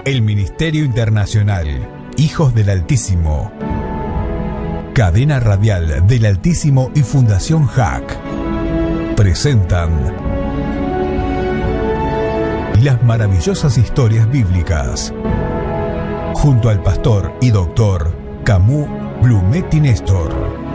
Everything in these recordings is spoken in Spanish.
El Ministerio Internacional Hijos del Altísimo, Cadena Radial del Altísimo y Fundación HAC presentan las maravillosas historias bíblicas junto al pastor y doctor Camus Blumetti Néstor.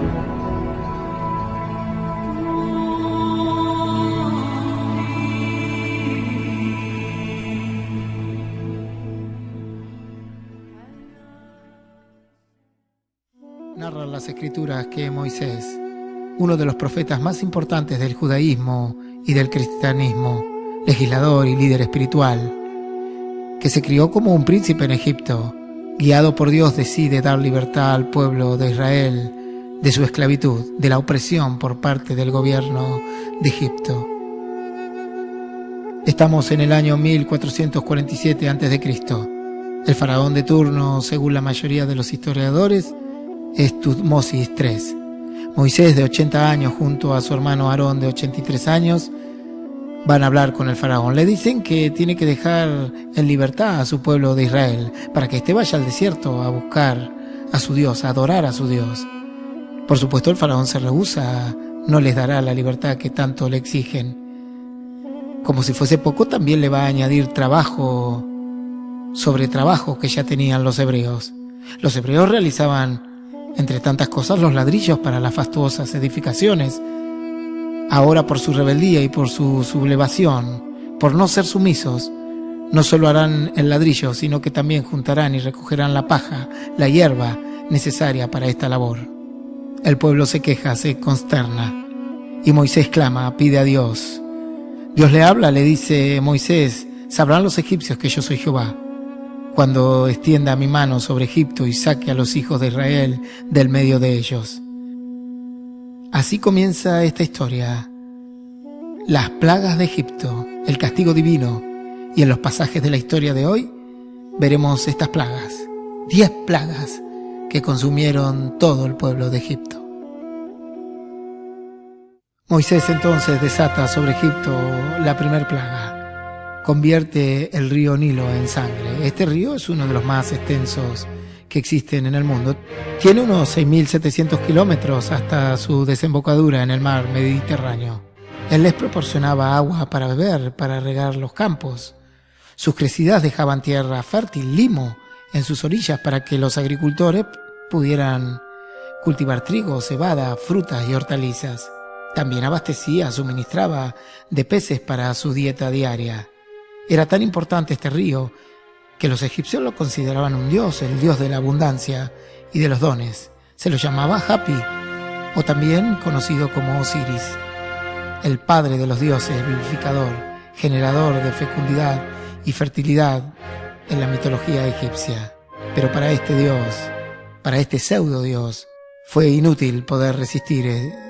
Narran las escrituras que Moisés, uno de los profetas más importantes del judaísmo y del cristianismo, legislador y líder espiritual, que se crió como un príncipe en Egipto, guiado por Dios decide dar libertad al pueblo de Israel de su esclavitud, de la opresión por parte del gobierno de Egipto. Estamos en el año 1447 a.C. El faraón de turno, según la mayoría de los historiadores, es Tutmosis III. Moisés, de 80 años, junto a su hermano Aarón, de 83 años, van a hablar con el faraón. Le dicen que tiene que dejar en libertad a su pueblo de Israel para que éste vaya al desierto a buscar a su Dios, a adorar a su Dios. Por supuesto, el faraón se rehúsa, no les dará la libertad que tanto le exigen. Como si fuese poco, también le va a añadir trabajo sobre trabajo que ya tenían los hebreos. Los hebreos realizaban, entre tantas cosas, los ladrillos para las fastuosas edificaciones. Ahora, por su rebeldía y por su sublevación, por no ser sumisos, no solo harán el ladrillo, sino que también juntarán y recogerán la paja, la hierba necesaria para esta labor. El pueblo se queja, se consterna, y Moisés clama, pide a Dios. Dios le habla, le dice: Moisés, sabrán los egipcios que yo soy Jehová, cuando extienda mi mano sobre Egipto y saque a los hijos de Israel del medio de ellos. Así comienza esta historia. Las plagas de Egipto, el castigo divino, y en los pasajes de la historia de hoy veremos estas plagas, 10 plagas que consumieron todo el pueblo de Egipto. Moisés entonces desata sobre Egipto la primer plaga. Convierte el río Nilo en sangre. Este río es uno de los más extensos que existen en el mundo. Tiene unos 6.700 kilómetros hasta su desembocadura en el mar Mediterráneo. Él les proporcionaba agua para beber, para regar los campos. Sus crecidas dejaban tierra fértil, limo, en sus orillas para que los agricultores pudieran cultivar trigo, cebada, frutas y hortalizas. También abastecía, suministraba de peces para su dieta diaria. Era tan importante este río que los egipcios lo consideraban un dios, el dios de la abundancia y de los dones. Se lo llamaba Hapi, o también conocido como Osiris, el padre de los dioses, vivificador, generador de fecundidad y fertilidad en la mitología egipcia. Pero para este dios, para este pseudo dios, fue inútil poder resistir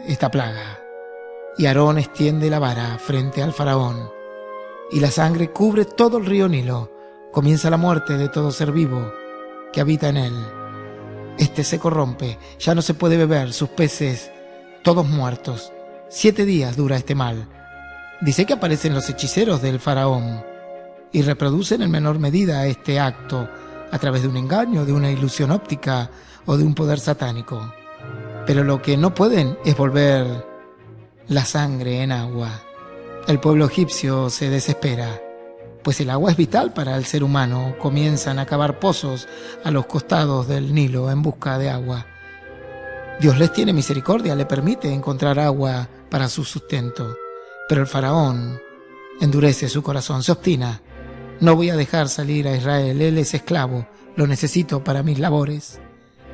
esta plaga. Y Aarón extiende la vara frente al faraón, y la sangre cubre todo el río Nilo. Comienza la muerte de todo ser vivo que habita en él. Este se corrompe, ya no se puede beber, sus peces todos muertos. 7 días dura este mal. Dice que aparecen los hechiceros del faraón y reproducen en menor medida este acto a través de un engaño, de una ilusión óptica o de un poder satánico. Pero lo que no pueden es volver la sangre en agua. El pueblo egipcio se desespera, pues el agua es vital para el ser humano. Comienzan a cavar pozos a los costados del Nilo en busca de agua. Dios les tiene misericordia, le permite encontrar agua para su sustento. Pero el faraón endurece su corazón, se obstina. No voy a dejar salir a Israel, él es esclavo, lo necesito para mis labores,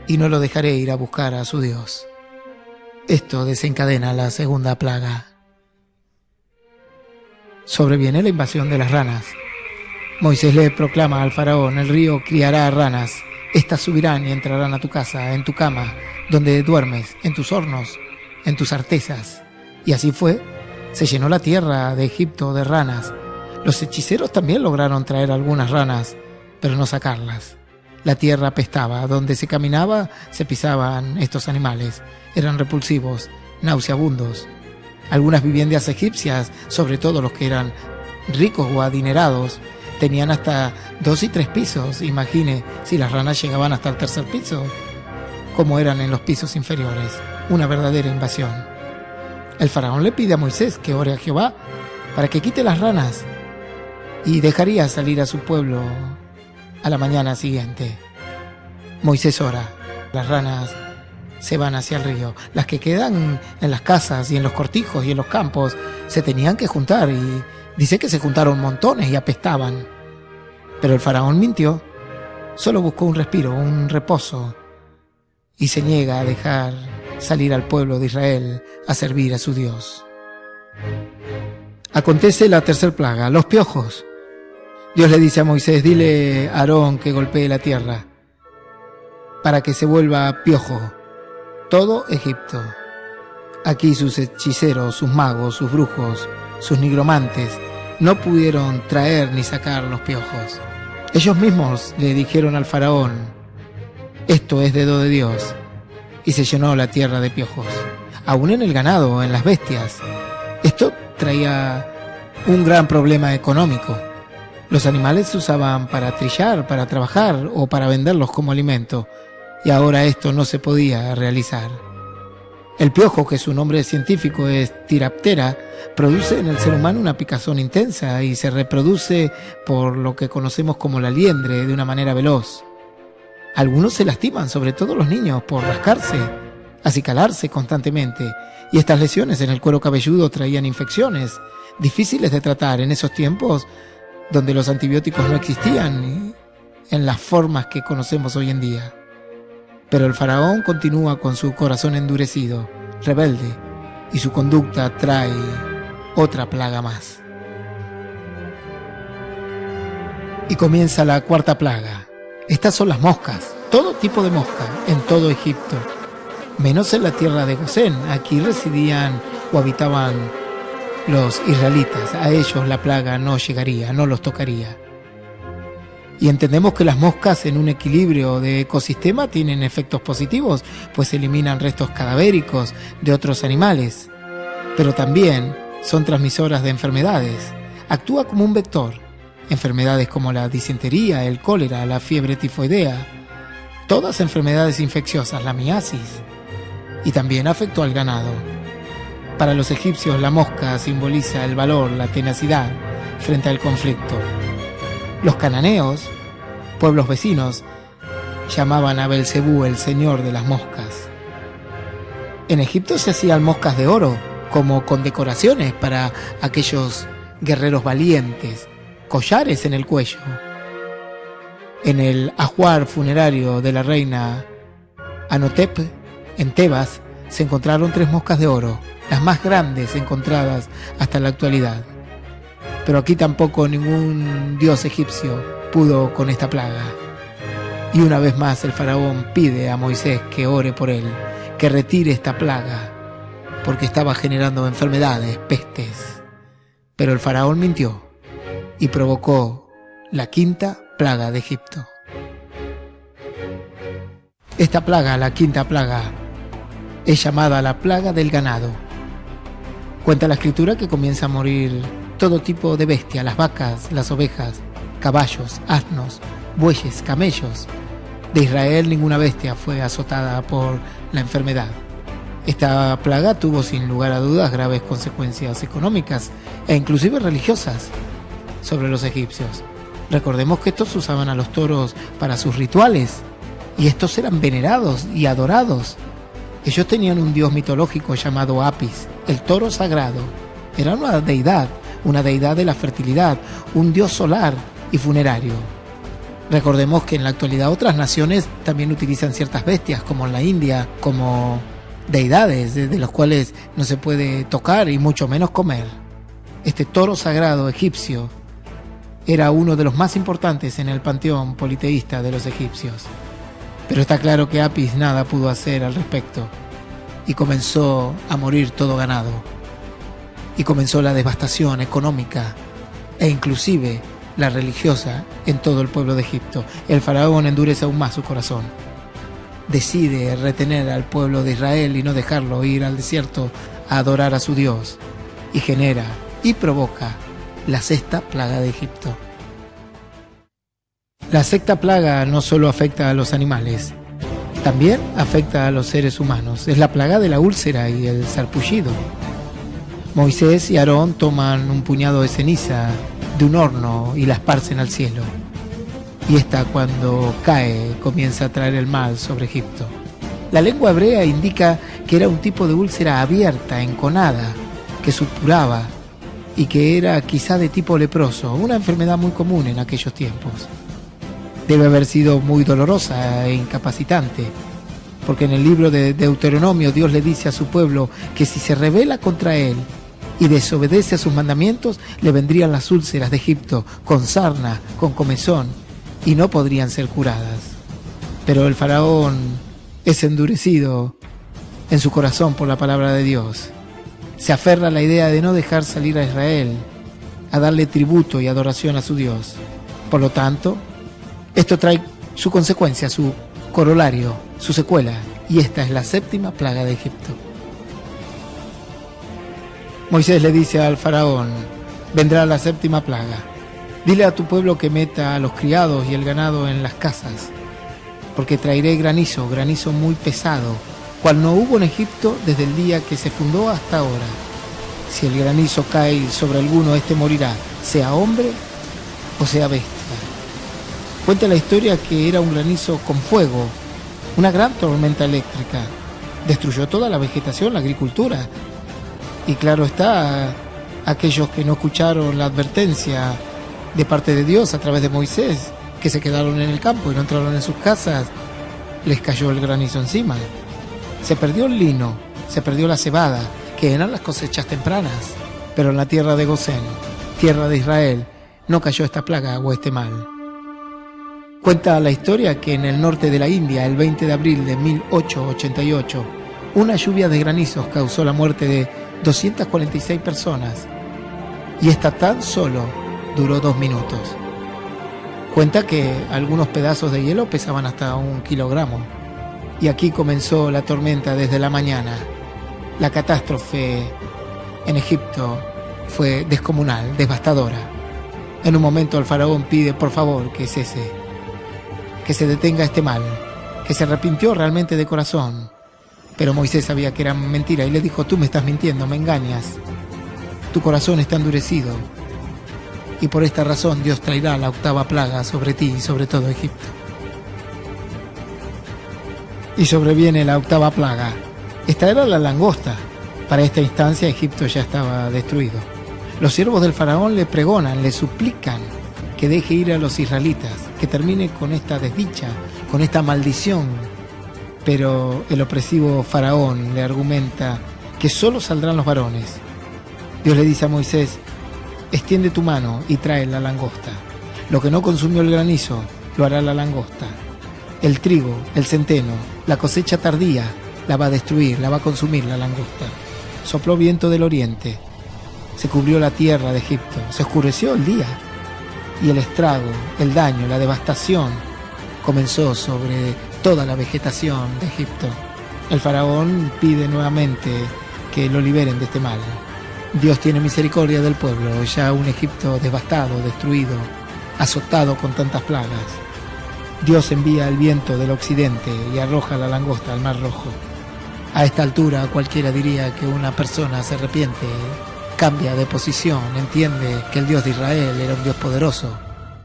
y no lo dejaré ir a buscar a su Dios. Esto desencadena la segunda plaga. Sobreviene la invasión de las ranas. Moisés le proclama al faraón: el río criará ranas, estas subirán y entrarán a tu casa, en tu cama, donde duermes, en tus hornos, en tus artesas. Y así fue, se llenó la tierra de Egipto de ranas. Los hechiceros también lograron traer algunas ranas, pero no sacarlas. La tierra apestaba, donde se caminaba se pisaban estos animales, eran repulsivos, nauseabundos. Algunas viviendas egipcias, sobre todo los que eran ricos o adinerados, tenían hasta 2 y 3 pisos. Imagine si las ranas llegaban hasta el 3er piso, como eran en los pisos inferiores. Una verdadera invasión. El faraón le pide a Moisés que ore a Jehová para que quite las ranas y dejaría salir a su pueblo a la mañana siguiente. Moisés ora. Las ranas se van hacia el río. Las que quedan en las casas y en los cortijos y en los campos se tenían que juntar, y dice que se juntaron montones y apestaban. Pero el faraón mintió. Solo buscó un respiro, un reposo, y se niega a dejar salir al pueblo de Israel a servir a su Dios. Acontece la 3er plaga, los piojos. Dios le dice a Moisés: dile a Aarón que golpee la tierra para que se vuelva piojo todo Egipto. Aquí sus hechiceros, sus magos, sus brujos, sus nigromantes no pudieron traer ni sacar los piojos. Ellos mismos le dijeron al faraón: esto es dedo de Dios, y se llenó la tierra de piojos, aún en el ganado, en las bestias. Esto traía un gran problema económico. Los animales se usaban para trillar, para trabajar o para venderlos como alimento, y ahora esto no se podía realizar. El piojo, que su nombre científico es Tiraptera, produce en el ser humano una picazón intensa y se reproduce por lo que conocemos como la liendre de una manera veloz. Algunos se lastiman, sobre todo los niños, por rascarse, acicalarse constantemente, y estas lesiones en el cuero cabelludo traían infecciones difíciles de tratar en esos tiempos donde los antibióticos no existían en las formas que conocemos hoy en día. Pero el faraón continúa con su corazón endurecido, rebelde, y su conducta trae otra plaga más. Y comienza la 4ª plaga. Estas son las moscas, todo tipo de mosca en todo Egipto, menos en la tierra de Gosén. Aquí residían o habitaban los israelitas. A ellos la plaga no llegaría, no los tocaría. Y entendemos que las moscas, en un equilibrio de ecosistema, tienen efectos positivos, pues eliminan restos cadavéricos de otros animales. Pero también son transmisoras de enfermedades. Actúa como un vector. Enfermedades como la disentería, el cólera, la fiebre tifoidea, todas enfermedades infecciosas, la miasis. Y también afectó al ganado. Para los egipcios, la mosca simboliza el valor, la tenacidad frente al conflicto. Los cananeos, pueblos vecinos, llamaban a Belcebú el señor de las moscas. En Egipto se hacían moscas de oro, como condecoraciones para aquellos guerreros valientes, collares en el cuello. En el ajuar funerario de la reina Anotep, en Tebas, se encontraron 3 moscas de oro, las más grandes encontradas hasta la actualidad. Pero aquí tampoco ningún dios egipcio pudo con esta plaga. Y una vez más el faraón pide a Moisés que ore por él, que retire esta plaga, porque estaba generando enfermedades, pestes. Pero el faraón mintió y provocó la 5ª plaga de Egipto. Esta plaga, la 5ª plaga, es llamada la plaga del ganado. Cuenta la escritura que comienza a morir todo tipo de bestia, las vacas, las ovejas, caballos, asnos, bueyes, camellos. De Israel ninguna bestia fue azotada por la enfermedad. Esta plaga tuvo sin lugar a dudas graves consecuencias económicas e inclusive religiosas sobre los egipcios. Recordemos que estos usaban a los toros para sus rituales y estos eran venerados y adorados. Ellos tenían un dios mitológico llamado Apis, el toro sagrado. Era una deidad de la fertilidad, un dios solar y funerario. Recordemos que en la actualidad otras naciones también utilizan ciertas bestias, como en la India, como deidades de los cuales no se puede tocar y mucho menos comer. Este toro sagrado egipcio era uno de los más importantes en el panteón politeísta de los egipcios. Pero está claro que Apis nada pudo hacer al respecto y comenzó a morir todo ganado. Y comenzó la devastación económica e inclusive la religiosa en todo el pueblo de Egipto. El faraón endurece aún más su corazón. Decide retener al pueblo de Israel y no dejarlo ir al desierto a adorar a su Dios. Y genera y provoca la 6ª plaga de Egipto. La sexta plaga no solo afecta a los animales, también afecta a los seres humanos. Es la plaga de la úlcera y el sarpullido. Moisés y Aarón toman un puñado de ceniza de un horno y la esparcen al cielo. Y esta, cuando cae, comienza a traer el mal sobre Egipto. La lengua hebrea indica que era un tipo de úlcera abierta, enconada, que supuraba y que era quizá de tipo leproso, una enfermedad muy común en aquellos tiempos. Debe haber sido muy dolorosa e incapacitante, porque en el libro de Deuteronomio Dios le dice a su pueblo que si se rebela contra él y desobedece a sus mandamientos, le vendrían las úlceras de Egipto con sarna, con comezón, y no podrían ser curadas. Pero el faraón es endurecido en su corazón por la palabra de Dios. Se aferra a la idea de no dejar salir a Israel, a darle tributo y adoración a su Dios. Por lo tanto, esto trae su consecuencia, su corolario, su secuela, y esta es la séptima plaga de Egipto. Moisés le dice al faraón: vendrá la séptima plaga. Dile a tu pueblo que meta a los criados y el ganado en las casas, porque traeré granizo, granizo muy pesado, cual no hubo en Egipto desde el día que se fundó hasta ahora. Si el granizo cae sobre alguno, éste morirá, sea hombre o sea bestia. Cuenta la historia que era un granizo con fuego, una gran tormenta eléctrica. Destruyó toda la vegetación, la agricultura. Y claro está, aquellos que no escucharon la advertencia de parte de Dios a través de Moisés, que se quedaron en el campo y no entraron en sus casas, les cayó el granizo encima. Se perdió el lino, se perdió la cebada, que eran las cosechas tempranas. Pero en la tierra de Gosén, tierra de Israel, no cayó esta plaga o este mal. Cuenta la historia que en el norte de la India, el 20 de abril de 1888, una lluvia de granizos causó la muerte de 246 personas, y esta tan solo duró 2 minutos. Cuenta que algunos pedazos de hielo pesaban hasta 1 kilogramo. Y aquí comenzó la tormenta desde la mañana. La catástrofe en Egipto fue descomunal, devastadora. En un momento el faraón pide por favor que cese, que se detenga este mal, que se arrepintió realmente de corazón. Pero Moisés sabía que era mentira y le dijo: tú me estás mintiendo, me engañas. Tu corazón está endurecido. Y por esta razón Dios traerá la 8ª plaga sobre ti y sobre todo Egipto. Y sobreviene la 8ª plaga. Esta era la langosta. Para esta instancia Egipto ya estaba destruido. Los siervos del faraón le pregonan, le suplican que deje ir a los israelitas, que termine con esta desdicha, con esta maldición. Pero el opresivo faraón le argumenta que solo saldrán los varones. Dios le dice a Moisés: extiende tu mano y trae la langosta. Lo que no consumió el granizo, lo hará la langosta. El trigo, el centeno, la cosecha tardía, la va a destruir, la va a consumir la langosta. Sopló viento del oriente, se cubrió la tierra de Egipto, se oscureció el día, y el estrago, el daño, la devastación comenzó sobre toda la vegetación de Egipto. El faraón pide nuevamente que lo liberen de este mal. Dios tiene misericordia del pueblo, ya un Egipto devastado, destruido, azotado con tantas plagas. Dios envía el viento del occidente y arroja la langosta al Mar Rojo. A esta altura cualquiera diría que una persona se arrepiente, cambia de posición, entiende que el Dios de Israel era un Dios poderoso.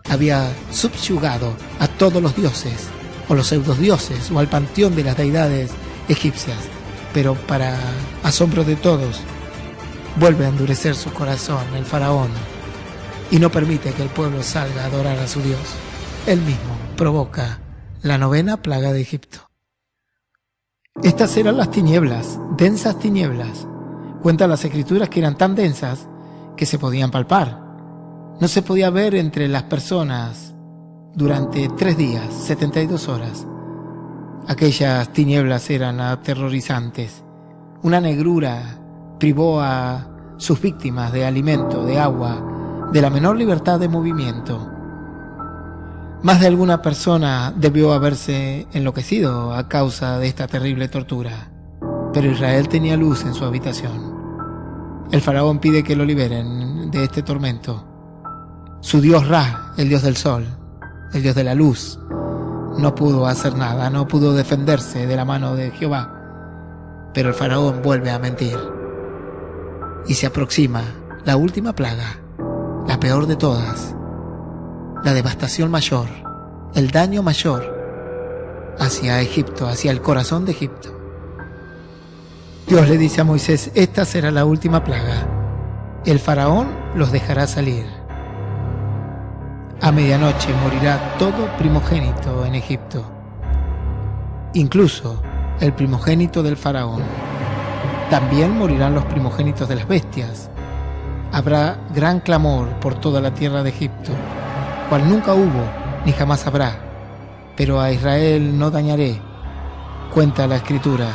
Había subyugado a todos los dioses, o los pseudodioses, o al panteón de las deidades egipcias. Pero para asombro de todos, vuelve a endurecer su corazón el faraón y no permite que el pueblo salga a adorar a su Dios. Él mismo provoca la 9ª plaga de Egipto. Estas eran las tinieblas, densas tinieblas. Cuentan las escrituras que eran tan densas que se podían palpar. No se podía ver entre las personas durante 3 días, 72 horas. Aquellas tinieblas eran aterrorizantes. Una negrura privó a sus víctimas de alimento, de agua, de la menor libertad de movimiento. Más de alguna persona debió haberse enloquecido a causa de esta terrible tortura, pero Israel tenía luz en su habitación. El faraón pide que lo liberen de este tormento. Su dios Ra, el dios del sol, el Dios de la luz, no pudo hacer nada, no pudo defenderse de la mano de Jehová. Pero el faraón vuelve a mentir. Y se aproxima la última plaga, la peor de todas, la devastación mayor, el daño mayor hacia Egipto, hacia el corazón de Egipto. Dios le dice a Moisés: esta será la última plaga. El faraón los dejará salir. A medianoche morirá todo primogénito en Egipto, incluso el primogénito del faraón. También morirán los primogénitos de las bestias. Habrá gran clamor por toda la tierra de Egipto, cual nunca hubo ni jamás habrá. Pero a Israel no dañaré. Cuenta la Escritura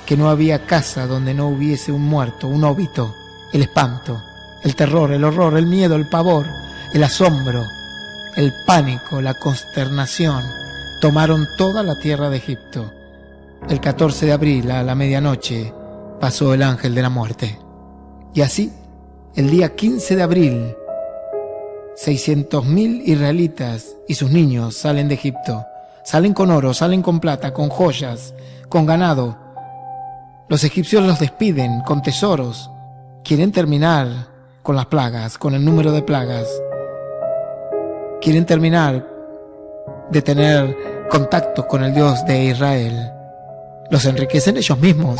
que no había casa donde no hubiese un muerto, un óbito, el espanto, el terror, el horror, el miedo, el pavor, el asombro, el pánico, la consternación, tomaron toda la tierra de Egipto. El 14 de abril a la medianoche pasó el ángel de la muerte. Y así, el día 15 de abril, 600.000 israelitas y sus niños salen de Egipto. Salen con oro, salen con plata, con joyas, con ganado. Los egipcios los despiden con tesoros. Quieren terminar con las plagas, con el número de plagas. Quieren terminar de tener contacto con el Dios de Israel. Los enriquecen ellos mismos.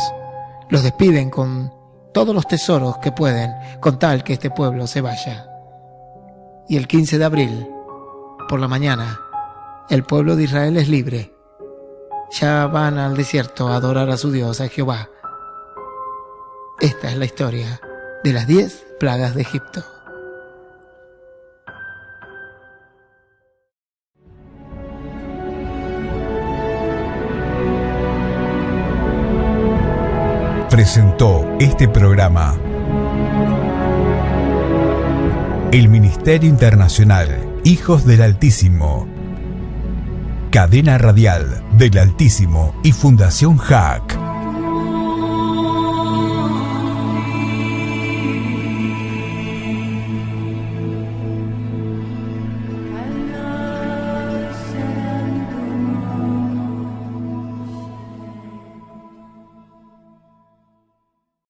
Los despiden con todos los tesoros que pueden, con tal que este pueblo se vaya. Y el 15 de abril, por la mañana, el pueblo de Israel es libre. Ya van al desierto a adorar a su Dios, a Jehová. Esta es la historia de las 10 plagas de Egipto. Presentó este programa el Ministerio Internacional Hijos del Altísimo, Cadena Radial del Altísimo y Fundación JAC.